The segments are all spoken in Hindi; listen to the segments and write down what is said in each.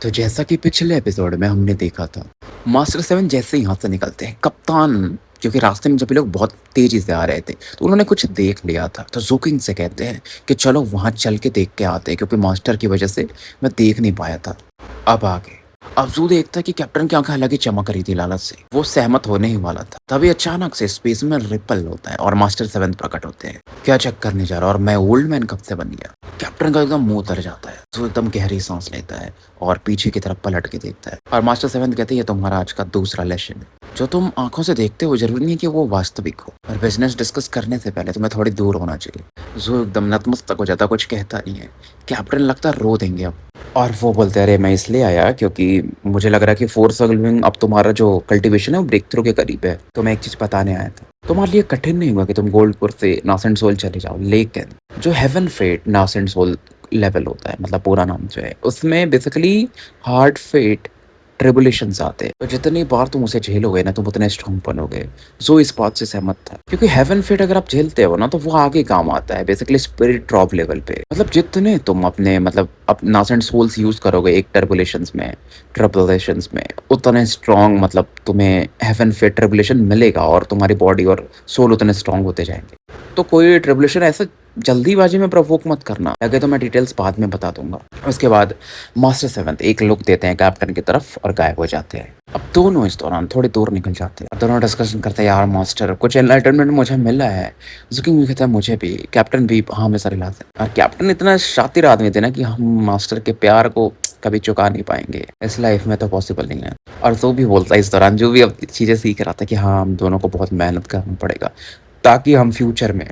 तो जैसा कि पिछले एपिसोड में हमने देखा था, मास्टर 7 जैसे यहाँ से निकलते हैं, कप्तान क्योंकि रास्ते में जब ये लोग बहुत तेज़ी से आ रहे थे, तो उन्होंने कुछ देख लिया था। तो ज़ोकिंग से कहते हैं कि चलो वहाँ चल के देख के आते हैं क्योंकि मास्टर की वज़ह से मैं देख नहीं पाया था। अब आगे अब ज़ू देखता है कि कैप्टन की आँखें अलग ही चमक रही थी लालच से। वो सहमत होने ही वाला था। तभी अचानक से स्पेस में रिपल होता है और मास्टर 7 प्रकट होते हैं। क्या चेक करने जा रहा और मैं ओल्ड मैन कब से बन गया? कैप्टन का एकदम मुंह उतर जाता है। ज़ू एकदम गहरी सांस लेता है और पीछे की तरफ पलट के देखता है और मास्टर 7 कहते हैं ये तुम्हारा आज का दूसरा लेसन है। जो तुम आंखों से देखते हो जरूरी नहीं कि वो वास्तविक हो, और बिजनेस डिस्कस करने से पहले तुम्हें थोड़ी दूर होना चाहिए। ज़ू एकदम नतमस्तक हो जाता, कुछ कहता नहीं है। कैप्टन लगता है रो देंगे अब, और वो बोलते हैं अरे मैं इसलिए आया क्योंकि मुझे लग रहा है कि फोर्स अगलविंग अब तुम्हारा जो कल्टीवेशन है वो ब्रेक थ्रू के करीब है। तो मैं एक चीज़ बताने आया था, तुम्हारे लिए कठिन नहीं हुआ कि तुम गोल्डपुर से नासेंट सोल चले जाओ, लेकिन जो heaven fate nascent soul level होता है, मतलब पूरा नाम जो है, उसमें बेसिकली हार्ड फेट ट्रिबुलेशंस आते हैं। तो जितनी बार तुम उसे झेलोगे ना, तुम उतने स्ट्रॉन्ग बनोगे। जो इस बात से सहमत था क्योंकि हेवन फेट अगर आप झेलते हो ना तो वो आगे काम आता है बेसिकली स्पिरिट ड्रॉप लेवल पे। मतलब जितने तुम अपने नासेंट सोल्स यूज करोगे एक ट्रिबुलेशंस में उतने स्ट्रॉन्ग मतलब तुम्हें हेवन फेट ट्रिबुलेशन मिलेगा और तुम्हारी बॉडी और सोल उतने स्ट्रॉन्ग होते जाएंगे। तो कोई ट्रिबुलेशन ऐसा जल्दीबाजी में प्रवोक मत करना, आगे तो मैं डिटेल्स बाद में बता दूंगा। उसके बाद मास्टर 7 एक लुक देते हैं कैप्टन की तरफ और गायब हो जाते हैं। अब दोनों इस दौरान थोड़ी दूर निकल जाते हैं। अब दोनों डिस्कशन करते हैं, यार मास्टर कुछ एनलाइटनमेंट मुझे मिला है। ज़ुकिंग भी कहता है मुझे भी, कैप्टन भी हाँ में सर हिलाते हैं। और कैप्टन इतना शातिर आदमी थे ना कि हम मास्टर के प्यार को कभी चुका नहीं पाएंगे, इस लाइफ में तो पॉसिबल नहीं है। और जो भी बोलता है इस दौरान, जो भी अब चीज़ें सीख रहा था कि हाँ हम दोनों को बहुत मेहनत करना पड़ेगा ताकि हम फ्यूचर में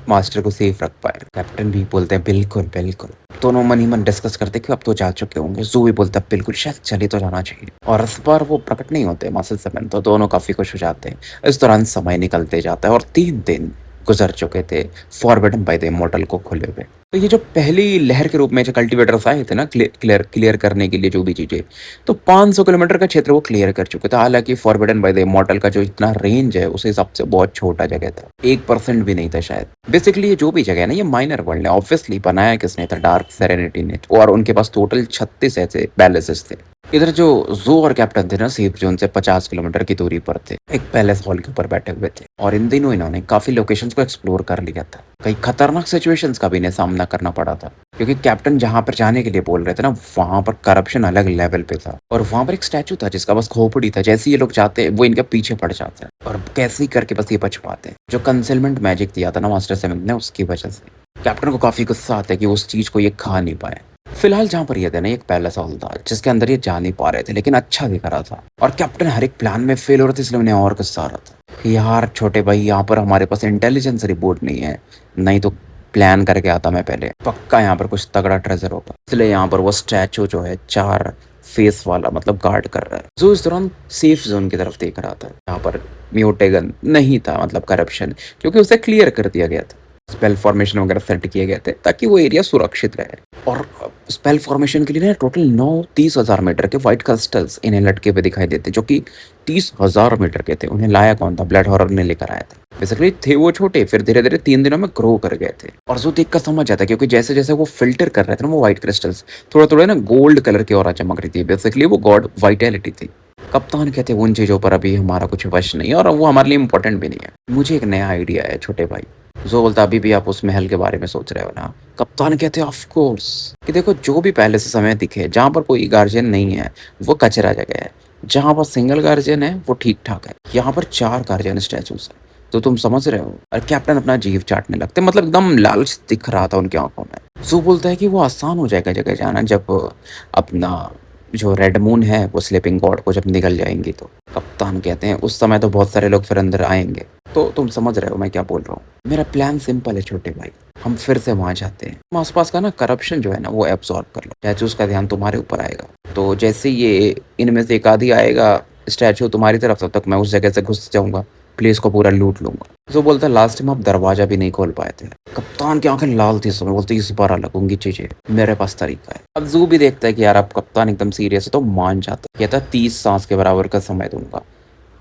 मास्टर को सेफ रख पाए। कैप्टन भी बोलते हैं बिल्कुल बिल्कुल। दोनों मन ही मन डिस्कस करते कि अब तो जा चुके होंगे। जू भी बोलता है बिल्कुल शायद चले तो जाना चाहिए, और इस बार वो प्रकट नहीं होते मास्टर 7, तो दोनों काफी खुश हो जाते हैं। इस दौरान समय निकलते जाता है और 3 दिन गुजर चुके थे फॉरबिडन बाय द इमॉर्टल को खुले हुए। तो ये जो पहली लहर के रूप में जो कल्टीवेटर्स आए थे ना क्लियर करने के लिए जो भी चीजें, तो 500 किलोमीटर का क्षेत्र वो क्लियर कर चुके थे। हालांकि फॉरबिडन बाय द इमॉर्टल का जो इतना रेंज है उस हिसाब से बहुत छोटा जगह था, 1% भी नहीं था शायद। बेसिकली ये जो भी जगह है ना, ये माइनर वर्ल्ड है। ऑब्वियसली बनाया किसने था? डार्क सेरेनिटी ने। और उनके पास टोटल 36 ऐसे पैलेसेस थे। इधर जो जू और कैप्टन थे ना, सेफ जोन से 50 किलोमीटर की दूरी पर थे, एक पैलेस हॉल के ऊपर बैठे हुए थे। और इन दिनों इन्होंने काफी लोकेशंस को एक्सप्लोर कर लिया था। कई खतरनाक सिचुएशंस का भी इन्हें सामना करना पड़ा था क्योंकि कैप्टन जहां पर जाने के लिए बोल रहे थे ना, वहां पर करप्शन अलग लेवल पे था। और वहां पर एक स्टैचू था जिसका बस खोपड़ी था। जैसे ये लोग जाते वो इनके पीछे पड़ जाते हैं और कैसे ही करके बस ये बच पाते हैं। जो कंसेलमेंट मैजिक दिया था ना मास्टर 7 ने, उसकी वजह से कैप्टन को काफी गुस्सा आता है कि उस चीज को ये खा नहीं पाए। फिलहाल जहाँ पर ये थे ना, एक पैलेस हॉल था जिसके अंदर ये जा नहीं पा रहे थे, लेकिन अच्छा दिख रहा था। और कैप्टन हर एक प्लान में फेल हो रहे थे, इसलिए उन्हें और गुस्सा आ रहा था कि यार छोटे भाई, यहाँ पर हमारे पास इंटेलिजेंस रिपोर्ट नहीं है, नहीं तो प्लान करके आता मैं पहले। पक्का यहाँ पर कुछ तगड़ा ट्रेजर होगा। इसलिए यहाँ पर वो स्टैचू जो है 4 फेस वाला मतलब गार्ड कर रहा है। जो इस दौरान सेफ जोन की तरफ देख रहा था, यहाँ पर म्यूटेगन नहीं था, मतलब करप्शन, क्योंकि उसे क्लियर कर दिया गया था। स्पेल फॉर्मेशन वगैरह सेट किए गए थे ताकि वो एरिया सुरक्षित रहे। और स्पेल फॉर्मेशन के लिए ना टोटल 9-30 हज़ार मीटर के व्हाइट क्रिस्टल्स इन्हें लटके हुए दिखाई देते, जो कि 30,000 मीटर के थे। उन्हें लाया कौन था? ब्लड हॉरर ने लेकर आया था। बेसिकली थे वो छोटे, फिर धीरे धीरे 3 दिनों में ग्रो कर गए थे। और जो देखकर समझ जाता है क्योंकि जैसे जैसे वो फिल्टर कर रहे थे ना वो व्हाइट क्रिस्टल्स, थोड़ा थोड़ा ना गोल्ड कलर की और चमक रही थी। बेसिकली वो गॉड वाइटैलिटी थी। कप्तान कहते हैं उन चीजों पर अभी हमारा कुछ वश नहीं है और वो हमारे लिए इंपॉर्टेंट भी नहीं है। मुझे एक नया आइडिया है छोटे भाई। जो बोलता अभी भी आप उस महल के बारे में सोच रहे हो ना? कप्तान कहते हैं ऑफ कोर्स, कि देखो जो भी पहले से समय दिखे जहाँ पर कोई गार्जियन नहीं है वो कचरा जगह है, जहाँ पर सिंगल गार्जियन है वो ठीक ठाक है। यहाँ पर 4 गार्जियन स्टैचूज है, तो तुम समझ रहे हो। और कैप्टन अपना जीव चाटने लगते, मतलब एकदम लालच दिख रहा था उनकी आंखों में। जो बोलता है कि वो आसान हो जाएगा जगह जाना जब अपना जो रेड मून है वो स्लीपिंग गॉड को जब निकल जाएंगी। तो कप्तान कहते हैं उस समय तो बहुत सारे लोग फिर अंदर आएंगे। तो तुम समझ रहे हो मैं क्या बोल रहा हूँ। मेरा प्लान सिंपल है छोटे भाई, हम फिर से वहां जाते हैं। आसपास का ना करप्शन जो है ना वो एब्सॉर्ब कर लो, स्टैचू का ध्यान तुम्हारे ऊपर आएगा। तो जैसे ये इनमें से एक आधी आएगा स्टैचू तुम्हारी तरफ, तब तक मैं उस जगह से घुस जाऊंगा, प्लेस को पूरा लूट लूंगा। जो बोलता है लास्ट टाइम आप दरवाजा भी नहीं खोल पाए थे। कप्तान की आंखें लाल थी, समय बोलते इस बार लगूंगी चीजें, मेरे पास तरीका है। अब जू भी देखता है कि यार आप कप्तान एकदम सीरियस है, तो मान जाता है। कहता 30 सांस के बराबर का समय दूंगा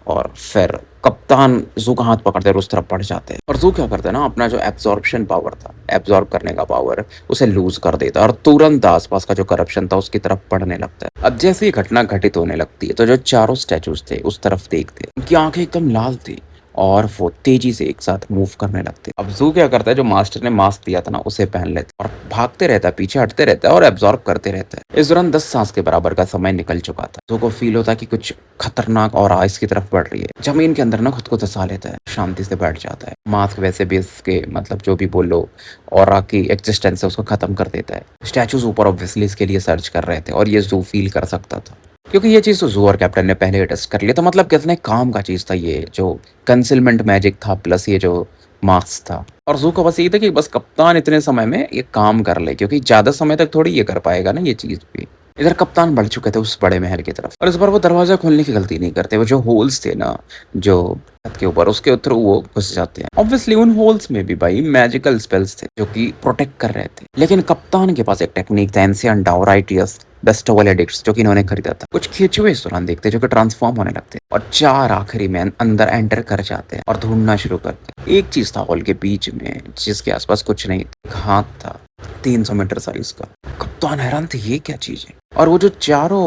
और फिर कप्तान ज़ू का हाथ पकड़ते हैं और उस तरफ बढ़ जाते हैं और ज़ू क्या करता है ना अपना जो एब्ज़ॉर्प्शन पावर था, एब्ज़ॉर्ब करने का पावर उसे लूज़ कर देता है और तुरंत आस-पास का जो करप्शन था उसकी तरफ बढ़ने लगता है। अब जैसे ये घटना घटित होने लगती है तो जो चारों स्टैच्यूज़ थे उस तरफ देखते हैं। उनकी आँखें एकदम लाल थी और वो तेज़ी से एक साथ मूव करने लगते हैं। अब ज़ू क्या करता है जो मास्टर ने मास्क दिया था ना उसे पहन लेता है और भागते रहता है, पीछे हटते रहता है और एब्ज़ॉर्ब करते रहता है। इस दौरान 10 सांस के बराबर का समय निकल चुका था। ज़ू को फ़ील होता है कि कुछ खतरनाक और आइस की तरफ बढ़ रही है। ज़मीन के अंदर ना खुद को धँसा लेता है, शांति से बैठ जाता है। मास्क वैसे भी इसके मतलब जो भी बोलो ऑरा की एक्जिस्टेंस है उसको ख़त्म कर देता है। स्टैच्यूज़ ऊपर ऑब्वियसली इसके लिए सर्च कर रहे थे और ये ज़ू फ़ील कर सकता था। क्योंकि ये चीज़ तो ज़ू और कैप्टन ने पहले ही टेस्ट कर लिया था मतलब कितने काम का चीज़ था ये जो कंसीलमेंट मैजिक था प्लस ये जो मास्क था। और ज़ू का बस यही था कि बस कप्तान इतने समय में ये काम कर ले क्योंकि ज़्यादा समय तक थोड़ी ये कर पाएगा ना ये चीज़ भी। इधर कप्तान बढ़ चुके थे उस बड़े महल की तरफ और इस बार वो दरवाज़ा खोलने की गलती नहीं करते। वो जो होल्स थे ना जो छत के ऊपर उसके थ्रू वो घुस जाते हैं। ऑब्वियसली उन होल्स में भी भाई मैजिकल स्पेल्स थे जो कि प्रोटेक्ट कर रहे थे। लेकिन कप्तान के पास एक टेक्निक था एंशिएंट डाउराइटियस बेस्टोवल एडिक्ट्स जो कि इन्होंने खरीदा था। कुछ खींचुए इस दौरान देखते जो कि ट्रांसफॉर्म होने लगते हैं और 4 आखिरी में अंदर एंटर कर जाते हैं और ढूंढना शुरू करते हैं। एक चीज था हॉल के बीच में जिसके आसपास कुछ नहीं, एक हाथ था 300 मीटर साइज का। कप्तान हैरान थे ये क्या चीज है और वो जो चारों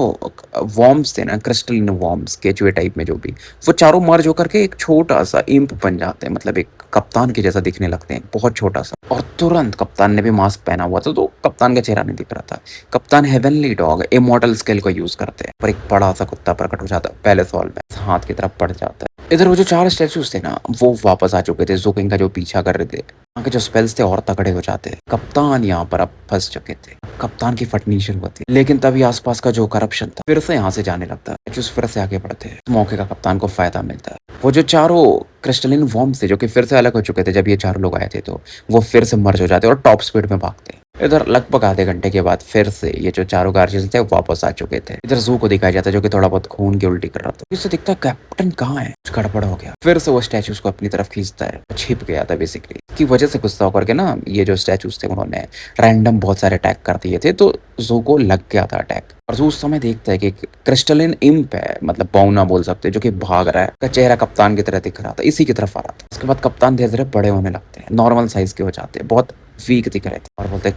वॉर्म्स थे ना क्रिस्टलिन वॉर्म्स केचुए टाइप में जो भी वो चारों मर्ज होकर के एक छोटा सा इंप बन जाते हैं मतलब एक कप्तान के जैसा दिखने लगते हैं बहुत छोटा सा। और तुरंत कप्तान ने भी मास्क पहना हुआ था तो कप्तान का चेहरा नहीं दिख रहा था। कप्तान हेवनली डॉग इमॉर्टल स्किल को यूज करते हैं पर एक बड़ा सा कुत्ता प्रकट हो जाता है पैलेस हॉल में हाथ की तरफ पड़ जाता है। इधर वो जो 4 स्टैचूज थे ना वो वापस आ चुके थे ज़ोकिंग का जो पीछा कर रहे थे। वहाँ के जो स्पेल्स थे और तगड़े हो जाते। कप्तान यहाँ पर अब फंस चुके थे। कप्तान की फटनी शुरू होती लेकिन तभी आसपास का जो करप्शन था फिर से यहाँ से जाने लगता है। स्टैचूज फिर से आगे बढ़ते हैं। इस मौके का कप्तान को फायदा मिलता है। वो जो चारों क्रिस्टलिन वॉर्म्स थे जो कि फिर से अलग हो चुके थे जब ये चारों लोग आए थे तो वो फिर से मर्ज हो जाते और टॉप स्पीड में भागते। इधर लगभग आधे घंटे के बाद फिर से ये जो चारों गार्जियंस थे वापस आ चुके थे। इधर ज़ू को दिखाया जाता है जो कि थोड़ा बहुत खून की उल्टी कर रहा था। इससे दिखता है कैप्टन कहाँ है, कुछ गड़बड़ हो गया। फिर से वो स्टैचूज को अपनी तरफ खींचता है, छिप गया था बेसिकली। की वजह से गुस्सा होकर के ना ये जो स्टैचूज थे उन्होंने रैंडम बहुत सारे अटैक कर दिए थे तो ज़ू को लग गया था अटैक। और ज़ू उस समय देखता है कि क्रिस्टलिन इम्प है मतलब बाउना बोल सकते हैं जो कि भाग रहा है। का चेहरा कप्तान की तरह दिख रहा था, इसी की तरफ आ रहा था। उसके बाद कप्तान धीरे धीरे बड़े होने लगते हैं, नॉर्मल साइज के हो जाते हैं, बहुत वीक दिख रहे थे और बोलते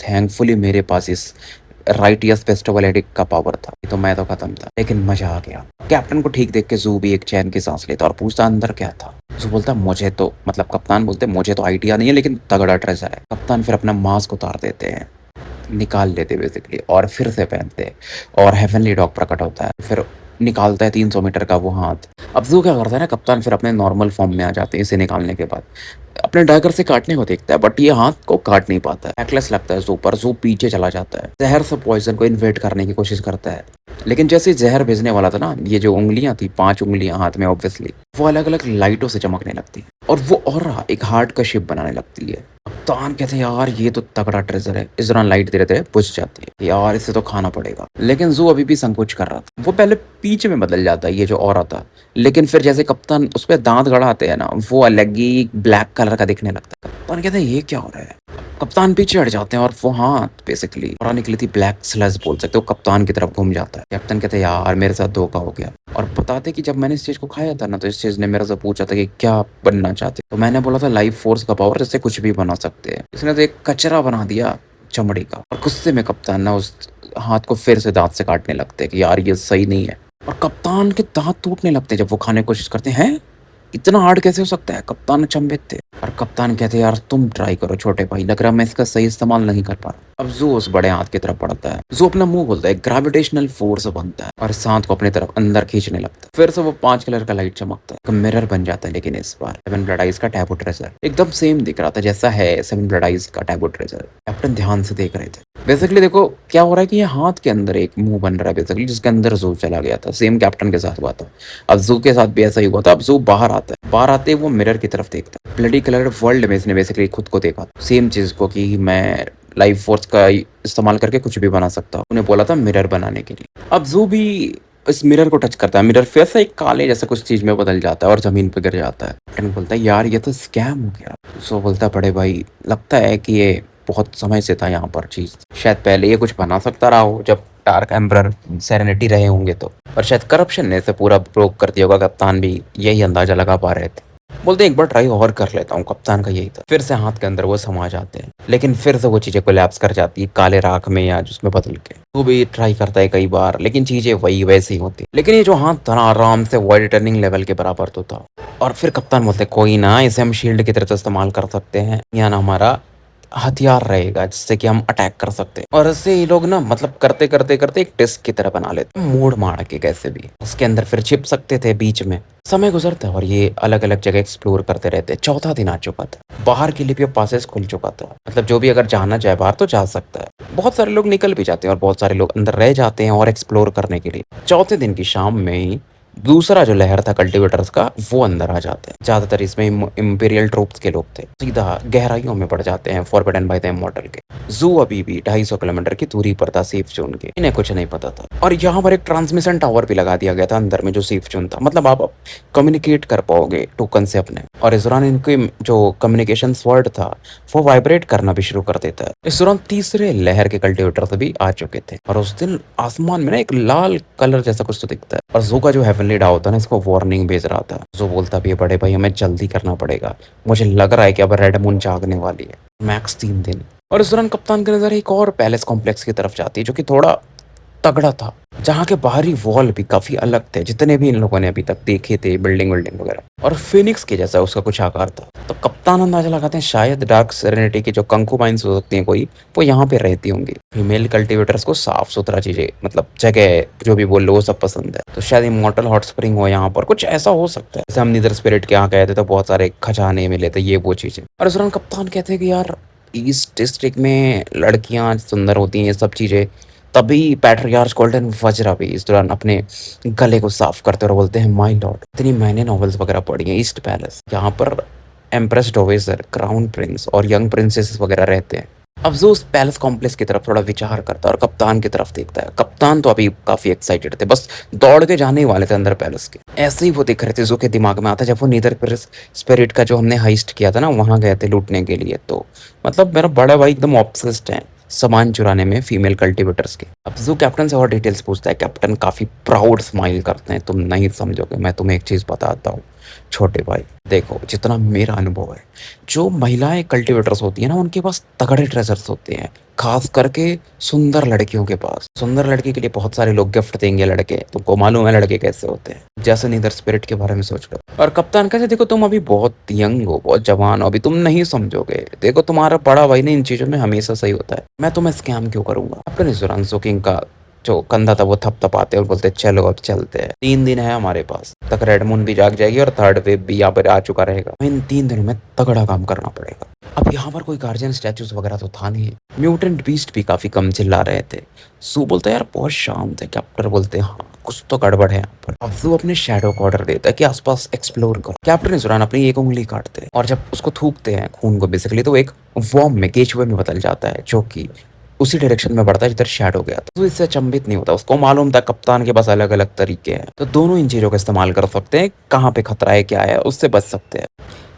थैंकफुली मेरे पास इस राइटियस फेस्टिवल एडिक्ट का पावर था तो मैं तो खत्म था लेकिन मजा आ गया। कैप्टन को ठीक देख के ज़ू भी एक चैन की सांस लेता और पूछता अंदर क्या था। ज़ू बोलता मुझे तो मतलब कप्तान बोलते मुझे तो आइडिया नहीं है लेकिन तगड़ा ट्रेजर है। कप्तान फिर अपना मास्क उतार देते हैं, निकाल लेते बेसिकली और फिर से पहनते और हेवनली डॉग प्रकट होता है। फिर निकालता है 300 मीटर का वो हाथ। अब ज़ू क्या करता है ना कप्तान फिर अपने नॉर्मल फॉर्म में आ जाते हैं इसे निकालने के बाद। अपने डैगर से काटने को देखता है बट ये हाथ को काट नहीं पाता है। बैकलेस लगता है ज़ू पर, ज़ू पीछे चला जाता है। जहर से पॉइजन को इन्वेट करने की कोशिश करता है लेकिन जैसे ही जहर भेजने वाला था ना ये जो उंगलियां थी 5 उंगलियां हाथ में ऑब्वियसली वो अलग अलग लाइटों से चमकने लगती है और वो ऑरा एक हार्ट का शेप बनाने लगती है। कप्तान कहते हैं यार ये तो तगड़ा ट्रेजर है। इस दौरान लाइट धीरे धीरे बुझ जाती है, यार इसे तो खाना पड़ेगा। लेकिन ज़ू अभी भी संकोच कर रहा था। वो पहले पीछे में बदल जाता है ये जो ऑरा था लेकिन फिर जैसे कप्तान उस पर दांत गड़ाते हैं ना वो अलग ही ब्लैक कलर का दिखने लगता है। कप्तान कहते हैं ये क्या हो रहा है। कप्तान पीछे हट जाते हैं और वो हाथ बेसिकली और निकली थी ब्लैक स्लज बोल सकते हो कप्तान की तरफ घूम जाता है। कैप्टन कहते हैं यार मेरे साथ धोखा हो गया और बताते कि जब मैंने इस चीज को खाया था ना तो इस चीज ने मेरे से पूछा था कि क्या बनना चाहते तो मैंने बोला था लाइफ फोर्स का पावर जिससे कुछ भी बना सकते हैं। इसने तो एक कचरा बना दिया चमड़ी का। और गुस्से में कप्तान ना उस हाथ को फिर से दांत से काटने लगते हैं कि यार ये सही नहीं है और कप्तान के दांत टूटने लगते हैं जब वो खाने की कोशिश करते हैं। इतना हार्ड कैसे हो सकता है। कप्तान अचंभित थे और कप्तान कहते यार तुम ट्राई करो छोटे भाई, लग रहा मैं इसका सही इस्तेमाल नहीं कर पा रहा। अब ज़ू उस बड़े हाथ की तरफ बढ़ता है। ज़ू अपना मुंह खोलता है, ग्रेविटेशनल फोर्स बनता है और इस हाथ को अपनी तरफ अंदर खींचने लगता है। फिर से वो 5 कलर का लाइट चमकता है, मिरर बन जाता है लेकिन इस बार 7 ब्लड आइज का टैबू ट्रेजर एकदम सेम दिख रहा था जैसा है 7 ब्लड आइज का टैबू ट्रेजर। कैप्टन ध्यान से देख रहे थे। बेसिकली देखो क्या हो रहा है कि ये हाथ के अंदर एक मुंह बन रहा है बेसिकली जिसके अंदर ज़ू चला गया था। सेम कैप्टन के साथ हुआ था। अब ज़ू के साथ भी ऐसा ही हुआ था। अब ज़ू बाहर आता है, बाहर आते वो मिरर की तरफ देखता है। ब्लडी कलर वर्ल्ड में इसने बेसिकली खुद को देखा सेम चीज को कि मैं लाइफ फोर्स का इस्तेमाल करके कुछ भी बना सकता हूँ। उन्हें बोला था मिरर बनाने के लिए। अब ज़ू भी इस मिरर को टच करता है, मिरर फिर से एक काले जैसा कुछ चीज में बदल जाता है और जमीन पे गिर जाता है। कैप्टन बोलता है यार ये तो स्कैम हो गया। सो बोलता है बड़े भाई लगता है कि ये बहुत समय से था यहाँ पर चीज, शायद पहले ये कुछ बना सकता रहा हो जब डार्क एम्परर सेरेनिटी रहे होंगे तो। और शायद करप्शन ने इसे पूरा ब्रोक कर दिया होगा, कप्तान भी यही अंदाजा लगा पा रहे थे। बोलते एक बार ट्राई और कर लेता हूँ, कप्तान का यही था। फिर से हाथ के अंदर वो समा जाते हैं, लेकिन फिर से वो चीजें कोलैप्स कर जाती है काले राख में या जिसमें बदल के। वो भी ट्राई करता है कई बार, लेकिन चीजें वही वैसी होती। लेकिन ये जो हाथ था ना, आराम से वॉइड रिटर्निंग लेवल के बराबर तो था। और फिर कप्तान बोलते कोई ना, इसे हम शील्ड की तरह से इस्तेमाल कर सकते हैं, या ना हमारा हथियार रहेगा जिससे कि हम अटैक कर सकते हैं। और इससे ये लोग ना मतलब करते करते करते एक डिस्क की तरह बना लेते, मोड़ मार के कैसे भी उसके अंदर फिर छिप सकते थे बीच में। समय गुजरता है और ये अलग अलग जगह एक्सप्लोर करते रहते। चौथा दिन आ चुका था, बाहर के लिए भी अब पासेस खुल चुका था, मतलब जो भी अगर जाना चाहे बाहर तो जा सकता है। बहुत सारे लोग निकल भी जाते हैं और बहुत सारे लोग अंदर रह जाते हैं और एक्सप्लोर करने के लिए। चौथे दिन की शाम में ही दूसरा जो लहर था कल्टीवेटर्स का, वो अंदर आ जाते हैं। ज्यादातर इसमें इंपीरियल ट्रूप्स के लोग थे, सीधा गहराइयों में पड़ जाते हैं फॉरबिडन बाय द इमॉर्टल के। जू अभी भी 250 किलोमीटर की दूरी पर था सेफ जोन के, इन्हें कुछ नहीं पता था। और यहाँ पर एक ट्रांसमिशन टावर भी लगा दिया गया था अंदर में जो सेफ जोन था, मतलब आप कम्युनिकेट कर पाओगे टोकन से अपने। और इस दौरान इनके जो कम्युनिकेशन वर्ड था वो वाइब्रेट करना भी शुरू कर देता है। इस दौरान तीसरे लहर के कल्टीवेटर भी आ चुके थे और उस दिन आसमान में ना एक लाल कलर जैसा कुछ तो दिखता है। और जू का जो हेवनली डा होता है ना, इसको वार्निंग भेज रहा था। जो बोलता भी है बड़े भाई हमें जल्दी करना पड़ेगा, मुझे लग रहा है कि अब रेड मून जागने वाली है, मैक्स 3 दिन। और इस दौरान कप्तान की नजर एक और पैलेस कॉम्प्लेक्स की तरफ जाती है जो कि थोड़ा तगड़ा था, जहाँ के बाहरी वॉल भी काफी अलग थे जितने भी इन लोगों ने अभी तक देखे थे, बिल्डिंग बिल्डिंग वगैरह। और फिनिक्स के जैसा उसका कुछ आकार था। तो कप्तान अंदाजा लगाते हैं शायद डार्क सेरेनिटी की जो कंकुबाइंस हो सकती हैं कोई, वो यहाँ पे रहती होंगी। फीमेल कल्टीवेटर्स को साफ सुथरा चीजें, मतलब जगह जो भी बोल लो वो सब पसंद है। तो शायद इमॉर्टल हॉट स्प्रिंग हो यहाँ पर, कुछ ऐसा हो सकता है। जैसे हम नीदर स्पिरिट के यहाँ गए थे तो बहुत सारे खजाने मिले थे, ये वो चीजें। और इस दौरान कप्तान कहते हैं कि यार ईस्ट डिस्ट्रिक्ट में लड़कियां सुंदर होती हैं, ये सब चीजें। तभी पैट्रियार्च गोल्डन वज्रा भी इस दौरान अपने गले को साफ करते और बोलते हैं माय लॉर्ड, इतनी मैंने नॉवेल्स वगैरह पढ़ी हैं ईस्ट पैलेस, यहाँ पर एम्प्रेस डोवेसर, क्राउन प्रिंस और यंग प्रिंसेस वगैरह रहते हैं। अब जो उस पैलेस कॉम्प्लेक्स की तरफ थोड़ा विचार करता है और कप्तान की तरफ देखता है। कप्तान तो अभी काफी एक्साइटेड थे, बस दौड़ के जाने ही वाले थे अंदर पैलेस के। ऐसे ही वो दिख रहे थे जो के दिमाग में आता जब वो नीदर स्पिरिट का जो हमने हाइस्ट किया था ना, वहां गए थे लूटने के लिए। तो मतलब मेरा बड़ा भाई एकदम ऑब्सेस्ड है सामान चुराने में फीमेल कल्टीवेटर्स के। अब जो कैप्टन से और डिटेल्स पूछता है, कैप्टन काफी प्राउड स्माइल करते हैं। तुम नहीं समझोगे, मैं तुम्हें एक चीज बताता हूँ छोटे भाई, देखो जितना मेरा अनुभव है, जो महिलाएं कल्टीवेटर्स होती है ना, उनके पास तगड़े ट्रेजर्स होते हैं, खास करके सुंदर लड़कियों के पास। सुंदर लड़की के लिए बहुत सारे लोग गिफ्ट देंगे लड़के, तुमको मालूम है लड़के कैसे होते हैं, जैसे नीदर स्पिरिट के बारे में सोच लो। और कप्तान कहते देखो तुम अभी बहुत यंग हो, बहुत जवान हो, अभी तुम नहीं समझोगे। देखो तुम्हारा बड़ा भाई ने इन चीजों में हमेशा सही होता है, मैं तुम्हें स्कैम क्यों करूंगा। अपने इस दौरान जोकिंग का जो कंधा था वो थपथपाते और बोलते चलो अब चलते हैं, 3 दिन है हमारे पास, तक रेड मून भी जाग जाएगी और थर्ड वेव भी यहाँ पर आ चुका रहेगा। इन 3 दिनों में तगड़ा काम करना पड़ेगा। अब यहाँ पर कोई गार्जियन स्टैचूज वगैरह तो था नहीं। म्यूटेंट बीस्ट भी काफी कम चिल्ला रहे थे। सू बोलते यार बहुत शांत है। कैप्टन बोलते हाँ कुछ तो गड़बड़ है यहाँ पर। अब सू अपने शैडो को ऑर्डर देता है कि आसपास एक्सप्लोर करो। कैप्टन इस दौरान अपनी एक उंगली काटते हैं और जब उसको थूकते हैं खून को बेसिकली, तो एक वॉर्म में, केचुए में बदल जाता है जो कि उसी डायरेक्शन में बढ़ता है जिधर शैडो गया था। तो इससे अचंभित नहीं होता, उसको मालूम था कप्तान के पास अलग अलग तरीके हैं, तो दोनों इन चीजों का इस्तेमाल कर सकते हैं, कहाँ पे खतरा है क्या है उससे बच सकते हैं।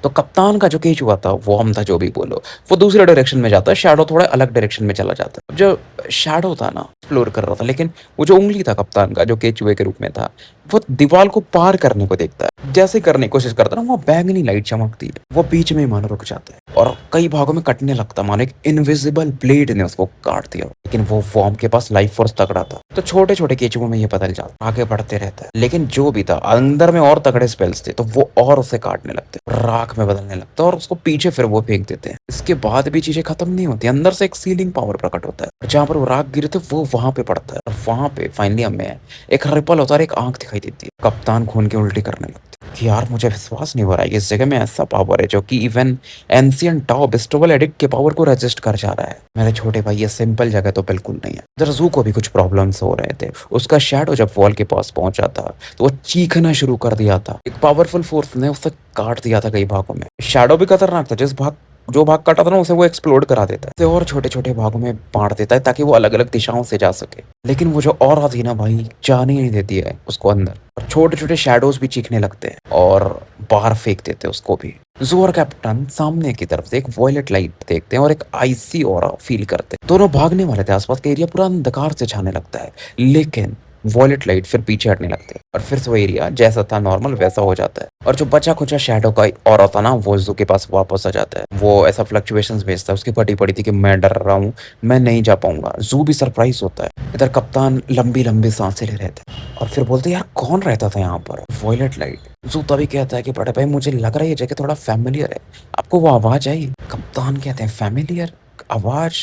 तो कप्तान का जो केचुआ था, वॉर्म था जो भी बोलो, वो दूसरे डायरेक्शन में जाता है, शैडो थोड़ा अलग डायरेक्शन में चला जाता है। जो शैडो था ना एक्सप्लोर कर रहा था, लेकिन वो जो उंगली था कप्तान का जो केचुए के रूप में था, वो दीवार को पार करने को देखता है। जैसे करने की कोशिश करता है ना, वो बैंगनी लाइट चमकती है, वो बीच में ही मानो रुक जाता है और कई भागों में कटने लगता, मानो एक इनविजिबल ब्लेड ने उसको काट दिया। लेकिन वो वॉर्म के पास लाइफ फोर्स तगड़ा था, तो छोटे छोटे केचुओं में ये बदल जाता, आगे बढ़ते रहता है। लेकिन जो भी था अंदर में और तगड़े स्पेल्स थे, तो वो और उसे काटने लगते, राख में बदलने लगता और उसको पीछे फिर वो फेंक देते हैं। इसके बाद भी चीजें खत्म नहीं होती, अंदर से एक सीलिंग पावर प्रकट होता है, जहां पर वो राख गिरे थे वो वहां पे पड़ता है और वहां पे फाइनली हमें एक रिपल होता है, एक आंख दिखाई देती है। कप्तान खून की उल्टी करने लगते कि यार मुझे विश्वास नहीं हो रहा है इस जगह में ऐसा पावर है जो कि इवन एंशिएंट टाओ बिस्टोवल एडिक्ट के पावर को रजिस्ट कर जा रहा है। मेरे छोटे भाई ये सिंपल जगह तो बिल्कुल नहीं है। जरजू को भी कुछ प्रॉब्लम्स हो रहे थे। उसका शैडो जब वॉल के पास पहुंचा था तो वो चीखना शुरू कर दिया था। एक पावरफुल फोर्स ने उसे काट दिया था कई भागों में। शैडो भी खतरनाक था, जो भाग काटा था ना उसे वो एक्सप्लोड करा देता है, और छोटे छोटे भागों में बांट देता है ताकि वो अलग अलग दिशाओं से जा सके। लेकिन वो जो ऑरा थी ना भाई, जाने ही नहीं देती है उसको अंदर, और छोटे छोटे शैडोज भी चीखने लगते हैं और बाहर फेंक देते हैं उसको भी। ज़ू और कैप्टन सामने की तरफ से एक वॉयलेट लाइट देखते हैं और एक आइसी ऑरा फ़ील करते हैं। दोनों भागने वाले थे, आस-पास का एरिया पूरा अंधकार से छाने लगता है। लेकिन वॉयलेट लाइट फिर पीछे हटने लगते हैं और फिर से वो एरिया जैसा था नॉर्मल वैसा हो जाता है। और जो बचा-खुचा शैडो का ऑरा था ना, वो ज़ू के पास वापस आ जाता है। वो ऐसा फ्लक्चुएशंस भेजता है, उसकी फटी पड़ी थी कि मैं डर रहा हूँ, मैं नहीं जा पाऊँगा। ज़ू भी सरप्राइज़ होता है। इधर कप्तान लंबी-लंबी साँसें ले रहे थे और फिर बोलते हैं, यार कौन रहता था यहाँ पर? Violet light. ज़ू तभी कहता है कि बड़े भाई मुझे लग रहा है ये जगह थोड़ा फ़ैमिलियर है। आपको वो आवाज़ आई? कप्तान कहते हैं फ़ैमिलियर आवाज़?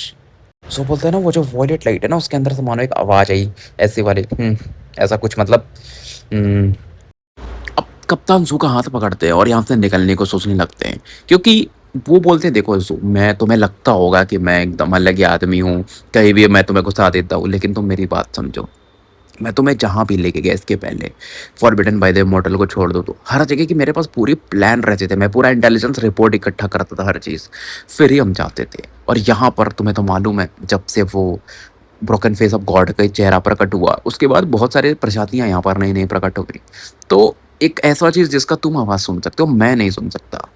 ज़ू बोलता है ना वो जो वॉयलेट लाइट है ना उसके अंदर से मानो एक आवाज़ आई ऐसी वाली ऐसा कुछ मतलब हुँ। अब कप्तान ज़ू का हाथ पकड़ते हैं और यहाँ से निकलने को सोचने लगते हैं क्योंकि वो बोलते हैं देखो ज़ू मैं तुम्हें लगता होगा कि मैं एकदम अलग ही आदमी हूँ, कहीं भी मैं तुम्हें घुसा देता हूँ लेकिन तुम मेरी बात समझो। मैं तुम्हें जहाँ भी लेके गया इसके पहले, फॉरबिडन बाय द इमॉर्टल को छोड़ दो तो, हर जगह की मेरे पास पूरी प्लान रहते थे, मैं पूरा इंटेलिजेंस रिपोर्ट इकट्ठा करता था हर चीज़, फिर ही हम जाते थे। और यहाँ पर तुम्हें तो मालूम है, जब से वो ब्रोकन फेस ऑफ गॉड का चेहरा प्रकट हुआ, उसके बाद बहुत सारी प्रजातियाँ यहाँ पर नई-नई प्रकट हो गई। तो एक ऐसा चीज़ जिसका तुम आवाज़ सुन सकते हो, मैं नहीं सुन सकता।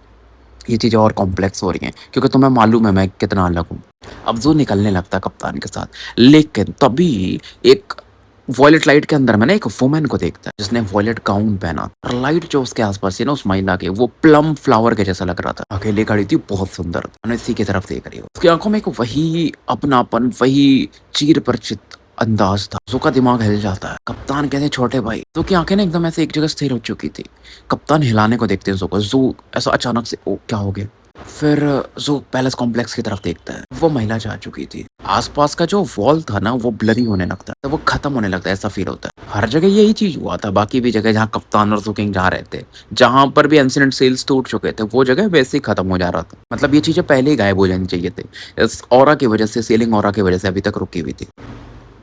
ये चीज़ें और कॉम्प्लेक्स हो रही हैं क्योंकि तुम्हें मालूम है मैं कितना अलग हूँ। अब ज़ो निकलने लगता है कप्तान के साथ, लेकिन तभी एक वॉयलेट लाइट के अंदर में ना एक वुमन को देखता है जिसने वॉयलेट गाउन पहना और लाइट जो उसके आसपास थी ना उस महिला के वो प्लम फ्लावर के जैसा लग रहा था। अकेले खड़ी थी, बहुत सुंदर और इसी की तरफ देख रही हो। उसकी आंखों में एक वही अपनापन, वही चीर परिचित अंदाज था। ज़ो का दिमाग हिल जाता है। कप्तान कहते हैं छोटे भाई। ज़ो की आंखें ना एकदम ऐसे एक जगह स्थिर हो चुकी थी। कप्तान हिलाने को देखते हैं ज़ो को। ज़ो ऐसा अचानक से ओ क्या हो गया? फिर ज़ो पैलेस कॉम्प्लेक्स की तरफ देखता है। वो महिला जा चुकी थी। आसपास का जो वॉल था ना वो ब्लरी होने लगता है, तो वो खत्म होने लगता है ऐसा फील होता है। हर जगह यही चीज़ हुआ था, बाकी भी जगह जहाँ कप्तान और ज़ो किंग जा रहे थे, जहाँ पर भी एंसिडेंट सेल्स टूट चुके थे, वो जगह वैसे ही खत्म हो जा रहा था। मतलब ये चीज़ें पहले ही गायब हो जानी चाहिए थी। इस ऑरा की वजह से, सीलिंग ऑरा की वजह से अभी तक रुकी हुई थी।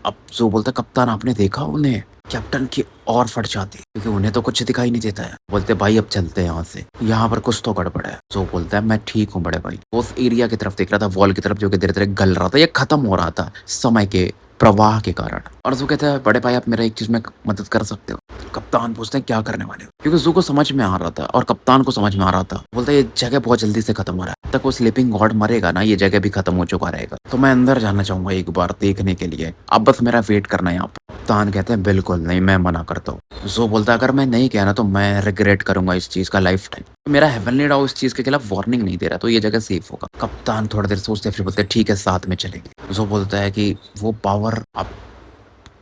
अब ज़ो बोलता है कप्तान आपने देखा उन्हें? कैप्टन की और फट जाती है क्योंकि उन्हें तो कुछ दिखाई नहीं देता है। बोलते भाई अब चलते हैं यहाँ से, यहाँ पर कुछ तो गड़बड़ है। ज़ो बोलता है मैं ठीक हूँ बड़े भाई। वो उस एरिया की तरफ देख रहा था, वॉल की तरफ जो कि धीरे-धीरे गल रहा था या खत्म हो रहा था समय के प्रवाह के कारण। और ज़ो कहता है बड़े भाई आप मेरा एक चीज़ में मदद कर सकते हो? कप्तान पूछते हैं क्या करने वाले हो? क्योंकि ज़ू को समझ में आ रहा था और कप्तान को समझ में आ रहा था। बोलता है ये जगह बहुत जल्दी से खत्म हो रहा है। तक वो स्लीपिंग गॉड मरेगा ना ये जगह भी खत्म हो चुका रहेगा। तो मैं अंदर जाना चाहूँगा एक बार देखने के लिए। आप बस मेरा वेट करना यहाँ पर। कप्तान कहते हैं बिल्कुल नहीं, मैं मना करता हूँ। ज़ो बोलता है अगर मैं नहीं गया ना तो मैं रिग्रेट करूँगा इस चीज़ का लाइफ टाइम। मेरा हेवनली डॉग इस चीज़ के खिलाफ वार्निंग नहीं दे रहा तो ये जगह सेफ होगा। कप्तान थोड़ी देर सोचते हैं फिर बोलते हैं ठीक है साथ में चलेंगे। ज़ो बोलता है कि वो पावर आप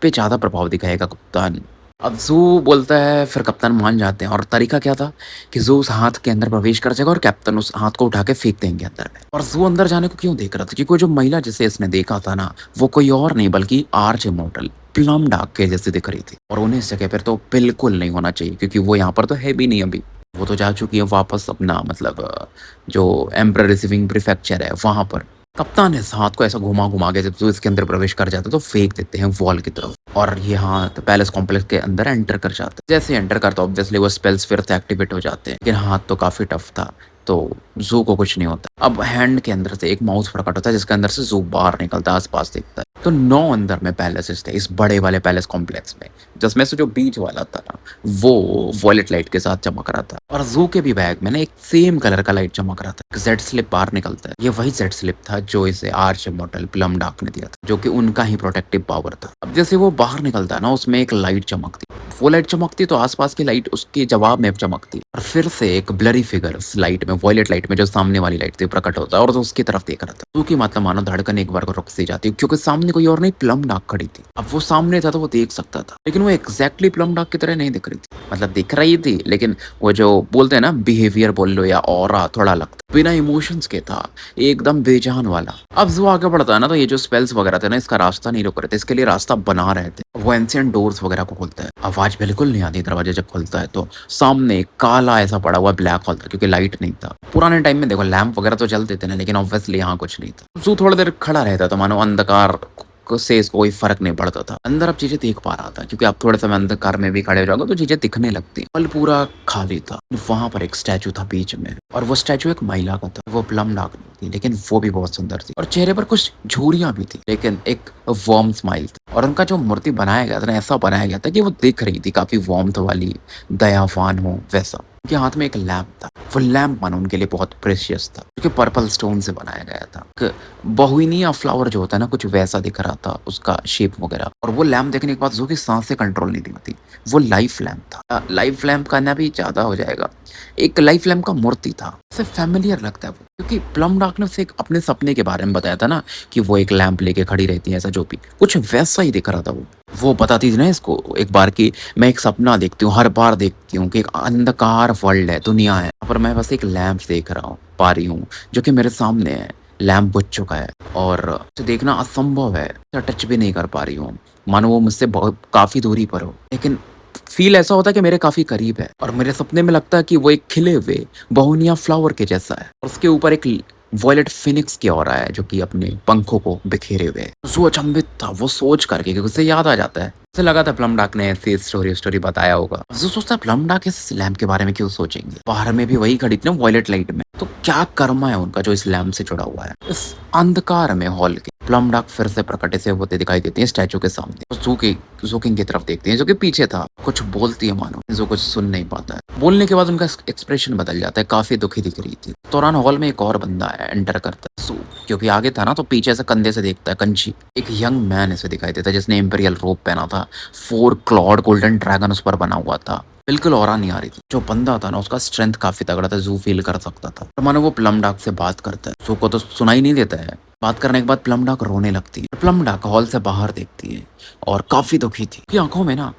पे ज़्यादा प्रभाव दिखाएगा कप्तान। अब ज़ू बोलता है फिर कप्तान मान जाते हैं और तरीका क्या था कि ज़ू उस हाथ के अंदर प्रवेश कर जाएगा और कैप्टन उस हाथ को उठा के फेंक देंगे अंदर में। और ज़ू अंदर जाने को क्यों देख रहा था क्योंकि वो जो महिला जिसे इसने देखा था ना वो कोई और नहीं बल्कि आर्च इमॉर्टल प्लम डार्क के जैसे दिख रही थी। और उन्हें इस जगह पर तो बिल्कुल नहीं होना चाहिए क्योंकि वो यहाँ पर तो है भी नहीं अभी। वो तो जा चुकी है वापस अपना मतलब जो एम्परर रिसीविंग प्रीफेक्चर है वहाँ पर। कप्तान इस हाथ को ऐसा घुमा-घुमा के जब ज़ू इसके अंदर प्रवेश कर जाता है तो फेंक देते हैं वॉल की तरफ और ये हाथ पैलेस कॉम्प्लेक्स के अंदर एंटर कर जाता है। जैसे एंटर करता है ऑब्वियसली वो स्पेल्स फिर से एक्टिवेट हो जाते हैं, लेकिन हाथ तो काफ़ी टफ था तो ज़ू को कुछ नहीं होता। अब हैंड के अंदर से एक माउस प्रकट होता है जिसके अंदर से ज़ू बाहर निकलता है, आस-पास देखता है। तो 9 अंदर में पैलेसेस थे इस बड़े वाले पैलेस कॉम्प्लेक्स में, जिसमें से जो बीच वाला था ना वो वॉयलेट लाइट के साथ चमक रहा था और ज़ू के भी बैग में ना एक सेम कलर का लाइट चमक रहा था। जेड स्लिप बाहर निकलता है, ये वही जेड स्लिप था जो इसे आर्च इमॉर्टल प्लम डार्क ने दिया था, जो कि उनका ही प्रोटेक्टिव पावर था। अब जैसे वो बाहर निकलता है ना उसमें एक लाइट चमकती, वो लाइट चमकती तो आसपास की लाइट उसके जवाब में चमकती और फिर से एक ब्लरी फिगर उस लाइट में, वॉयलेट लाइट में जो सामने वाली लाइट थी प्रकट होता है और तो उसकी तरफ देख रहा था। ज़ू की मतलब मानो धड़कन एक बार को रुक सी जाती क्योंकि सामने कोई और नहीं प्लम डार्क खड़ी थी। अब वो सामने था तो वो देख सकता था लेकिन वो एग्जैक्टली प्लम डार्क की तरह नहीं दिख रही थी, मतलब दिख रही थी लेकिन वो जो बोलते हैं ना बिहेवियर बोल लो या ऑरा थोड़ा लगता बिना इमोशंस के था, एकदम बेजान वाला। अब ज़ू आगे बढ़ता है ना तो ये जो स्पेल्स वगैरह थे ना इसका रास्ता नहीं रोक रहे थे, इसके लिए रास्ता बना रहे थे। वो एंशिएंट डोर्स वगैरह को खोलता है, आवाज बिल्कुल नहीं आती दरवाजा जब खुलता है तो सामने काला ऐसा पड़ा हुआ ब्लैक होल था क्योंकि लाइट नहीं था। पुराने टाइम में देखो लैंप वगैरह तो जलते थे ना लेकिन ऑब्वियसली यहाँ कुछ नहीं था। ज़ू थोड़ी देर खड़ा रहता था मानो अंधकार से इसको कोई फर्क नहीं पड़ता था। अंदर अब चीजें देख पा रहा था क्योंकि आप थोड़े समय अंधकार में भी खड़े हो जाओगे तो चीजें दिखने लगती। हॉल पूरा खाली था, वहां पर एक स्टैचू था बीच में और वो स्टैचू एक महिला का था। वो प्लम डार्क नहीं थी लेकिन वो भी बहुत सुंदर थी और चेहरे पर कुछ झुर्रियां भी थी लेकिन एक वार्म स्माइल थी। और उनका जो मूर्ति बनाया गया था ना ऐसा बनाया गया था कि वो दिख रही थी काफी वार्मथ वाली, दयावान हो वैसा। उनके हाथ में एक लैंप था। वो लैंप मानो उनके लिए बहुत प्रेशियस था, जो कि पर्पल स्टोन से बनाया गया था। एक बहुइनिया फ्लावर जो होता है ना, कुछ वैसा दिख रहा था उसका शेप वगैरह। और वो लैंप देखने के बाद जो कि सांसें कंट्रोल नहीं होती, वो लाइफ लैंप था। लाइफ लैंप कहना भी ज़्यादा हो जाएगा, एक लाइफ लैंप का मूर्ति था। उसे फेमिलियर लगता है वो, क्योंकि प्लम डार्क ने उसे एक अपने सपने के बारे में बताया था ना, कि वो एक लैंप लेके खड़ी रहती है, ऐसा जो भी कुछ वैसा ही दिख रहा था वो बताती थी ना इसको एक बार कि मैं एक सपना देखती हूँ, हर बार देखती हूँ कि एक अंधकार वर्ल्ड है, दुनिया है, पर मैं बस एक लैंप देख रहा हूँ, पा रही हूँ, जो कि मेरे सामने है। लैंप बुझ चुका है और उसे देखना असंभव है, टच भी नहीं कर पा रही हूँ, मानो वो मुझसे बहुत काफी दूरी पर हो, लेकिन फील ऐसा होता है कि मेरे काफी करीब है। और मेरे सपने में लगता है कि वो एक खिले हुए बहुनिया फ्लावर के जैसा है, और उसके ऊपर एक वॉयलेट फिनिक्स की ओर है, जो कि अपने पंखों को बिखेरे हुए है। वो अचंभित था वो सोच करके, क्योंकि उसे याद आ जाता है, उसे लगा था प्लम डार्क ने ऐसी स्टोरी बताया होगा। जो सोचता है प्लम डार्क इस लैम्प के बारे में क्यों सोचेंगे, बाहर में भी वही खड़ी थी ना वॉयलेट लाइट में, तो क्या कर्मा है उनका जो इस लैम्प से जुड़ा हुआ है। इस अंधकार में हॉल के प्लम डार्क फिर से प्रकट से होते दिखाई देती है स्टैचू के सामने। जूकिंग की तरफ देखती है, जो कि पीछे था, कुछ बोलती है मानो जो कुछ सुन नहीं पाता है। बोलने के बाद उनका एक्सप्रेशन बदल जाता है, काफी दुखी दिख रही थी। दौरान हॉल में एक और बंदा है, एंटर करता है। क्योंकि आगे था ना, तो पीछे से कंधे से देखता है कंची, एक यंग मैन इसे दिखाई देता है, जिसने इंपीरियल रोब पहना था, 4 क्लॉड गोल्डन ड्रैगन उस पर बना हुआ था। बिल्कुल ऑरा नहीं आ रही थी। जो बंदा था ना, उसका स्ट्रेंथ काफी तगड़ा था, जू फील कर सकता था। और मानो वो प्लम डार्क से बात करता है, जू को तो सुनाई नहीं देता है। बात करने के बाद प्लम डार्क रोने लगती है। प्लम डार्क हॉल से बाहर देखती है और काफी दुखी थी। उसकी आंखों में ना,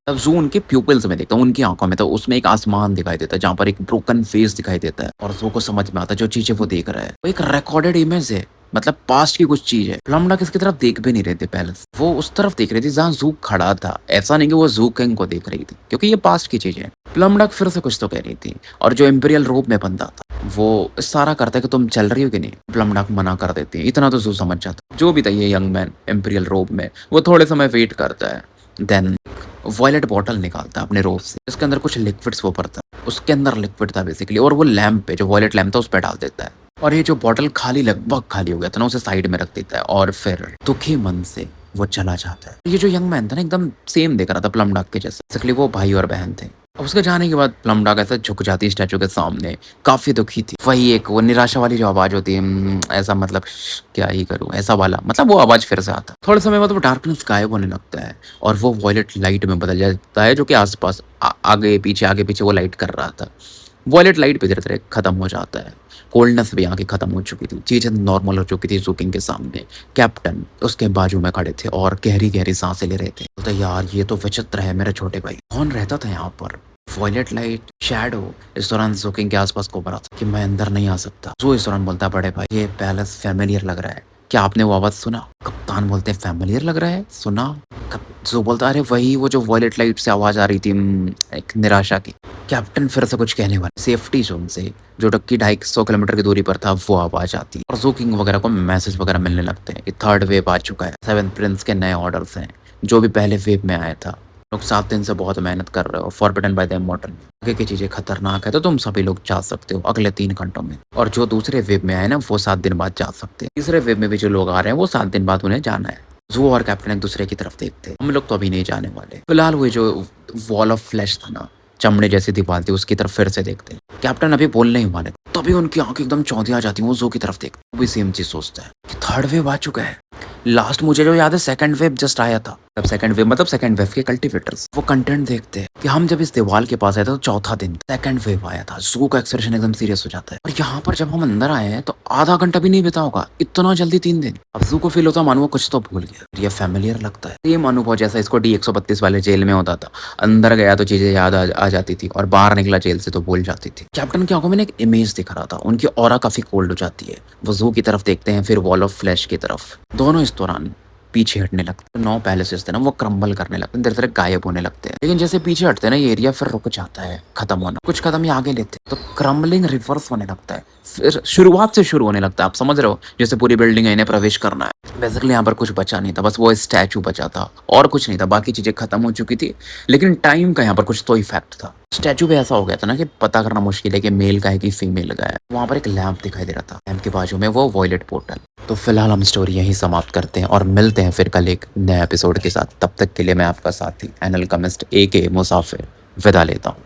तब जू उनके प्यूपिल्स में देखता हूँ, उनकी आंखों में, तो उसमें एक आसमान दिखाई देता है, जहाँ पर एक ब्रोकन फेस दिखाई देता है। और जू को समझ में आता है जो चीजें वो देख रहा है वो एक रिकॉर्डेड इमेज है, मतलब पास्ट की कुछ चीज है। प्लम डार्क इसकी तरफ देख भी नहीं रहे थे पहले से। वो उस तरफ देख रही थी जहाँ जू खड़ा था, ऐसा नहीं कि वो जू किंग को देख रही थी, क्योंकि ये पास्ट की चीज है। प्लम डार्क फिर से कुछ तो कह रही थी, और जो इंपीरियल रोब में बंदा था वो इशारा करता है कि तुम चल रही हो कि नहीं। प्लम डार्क मना कर देती है। इतना तो जू समझ जाता। जो भी था ये यंग मैन इंपीरियल रोब में, वो थोड़े समय वेट करता है, देन वॉयलेट बॉटल निकालता है अपने रोब से, इसके अंदर कुछ लिक्विड्स वो भरता है, उसके अंदर लिक्विड था बेसिकली, और वो लैंप पे, जो वॉयलेट लैंप था, उस पर डाल देता है। और ये जो बॉटल खाली, लगभग खाली हो गया था ना, उसे साइड में रख देता है, और फिर दुखी मन से वो चला जाता है। ये जो यंग मैन था ना, एकदम सेम दिख रहा था प्लम डार्क के जैसा, बेसिकली वो भाई और बहन थे। अब उसके जाने के बाद प्लम डार्क ऐसा झुक जाती है स्टैचू के सामने, काफी दुखी थी। वही एक वो निराशा वाली जो आवाज होती है, ऐसा मतलब क्या ही करूं, ऐसा वाला, मतलब वो आवाज फिर से आता। थोड़े समय बाद वो डार्कनेस गायब होने लगता है, और वो वॉयलेट लाइट में बदल जाता है, जो कि आसपास आगे पीछे वो लाइट कर रहा था। वॉयलेट लाइट पे धीरे धीरे खत्म हो जाता है। कोल्डनेस भी आगे खत्म हो चुकी थी, चीजें नॉर्मल हो चुकी थी। जूकिंग के सामने कैप्टन उसके बाजू में खड़े थे और गहरी गहरी सांसें ले रहे थे। तो यार ये तो विचित्र है मेरे छोटे भाई, कौन रहता था यहाँ पर। Violet light, shadow. इस दौरान जूकिंग के आसपास कोबरा था कि मैं अंदर नहीं आ सकता। जो इस दौरान बोलता, बड़े भाई ये पैलेस फैमिलियर लग रहा है, क्या आपने वो आवाज सुना। कप्तान बोलते, फैमिलियर लग रहा है, सुना। जो बोलता, अरे वही वो जो वॉयलेट लाइट से आवाज आ रही थी, एक निराशा की। कैप्टन फिर से कुछ कहने वाले, सेफ्टी जोन से जो टक्की 250 किलोमीटर की दूरी पर था, वो आवाज आती है, और जूकिंग वगैरह को मैसेज वगैरह मिलने लगते हैं कि 3rd वेव आ चुका है, 7th प्रिंस के नए ऑर्डर्स हैं। जो भी पहले वेव में आया था, लोग 7 दिन से बहुत मेहनत कर रहे हो, फॉरबिडन बाय द इमॉर्टल, आगे की चीजें खतरनाक है, तो तुम सभी लोग जा सकते हो अगले 3 घंटों में। और जो दूसरे वेव में आए ना, वो 7 दिन बाद जा सकते हैं। तीसरे वेव में भी जो लोग आ रहे हैं, वो 7 दिन बाद उन्हें जाना है। जू और कैप्टन एक दूसरे की तरफ देखते हैं, हम लोग तो अभी नहीं जाने वाले। फिलहाल वो जो वॉल ऑफ फ्लैश था ना, चमड़े जैसी दीवार थी, उसकी तरफ फिर से देखते हैं। कैप्टन अभी बोलने ही वाले, तभी उनकी आंखें एकदम चौंधी आ जाती हैं। वो जू की तरफ देखते, वो भी सेम चीज सोचता है कि 3rd वेव आ चुका है। लास्ट मुझे जो याद है, 2nd वेव जस्ट आया था। तब 2nd वेव मतलब 2nd वेव के कल्टीवेटर्स वो कंटेंट देखते हैं कि हम जब इस दीवार के पास आए थे, तो 4था दिन 2nd वेव आया था। जू का एक्सप्रेशन एकदम सीरियस हो जाता है। और यहाँ पर जब हम अंदर आए हैं, तो आधा घंटा भी नहीं बीता होगा, इतना जल्दी 3 दिन। अब जू को फील होता है मानो वो कुछ तो भूल गया। ये फैमिलियर लगता है, सेम अनुभव जैसा इसको D-132 वाले जेल में होता था। अंदर गया तो चीजें याद आ जाती थी, और बाहर निकला जेल से तो भूल जाती थी। कैप्टन की आंखों में एक इमेज दिख रहा था, उनकी ऑरा काफी कोल्ड हो जाती है। वो जू की तरफ देखते हैं, फिर वॉल ऑफ फ्लैश की तरफ। दोनों इस दौरान पीछे हटने लगते हैं। 9 पैलेसेस थे ना, वो क्रम्बल करने लगते हैं, धीरे धीरे गायब होने लगते हैं। लेकिन जैसे पीछे हटते हैं ना, ये एरिया फिर रुक जाता है खत्म होना। कुछ कदम ये आगे लेते हैं, तो क्रम्बलिंग रिवर्स होने लगता है, फिर शुरुआत से शुरू होने लगता है। आप समझ रहे हो, जैसे पूरी बिल्डिंग है, इन्हें प्रवेश करना है। बेसिकली यहाँ पर कुछ बचा नहीं था, बस वो स्टैचू बचा था, और कुछ नहीं था। बाकी चीजें खत्म हो चुकी थी, लेकिन टाइम का यहाँ पर कुछ तो इफेक्ट था। स्टैचू पे ऐसा हो गया था ना कि पता करना मुश्किल है कि मेल का है कि फीमेल का है। वहां पर एक लैंप दिखाई दे रहा था, लैंप के बाजू में वो वॉयलेट पोर्टल। तो फिलहाल हम स्टोरी यहीं समाप्त करते हैं, और मिलते हैं फिर कल एक नए एपिसोड के साथ। तब तक के लिए मैं आपका साथी एनल कमिस्ट AK मुसाफिर विदा लेता हूँ।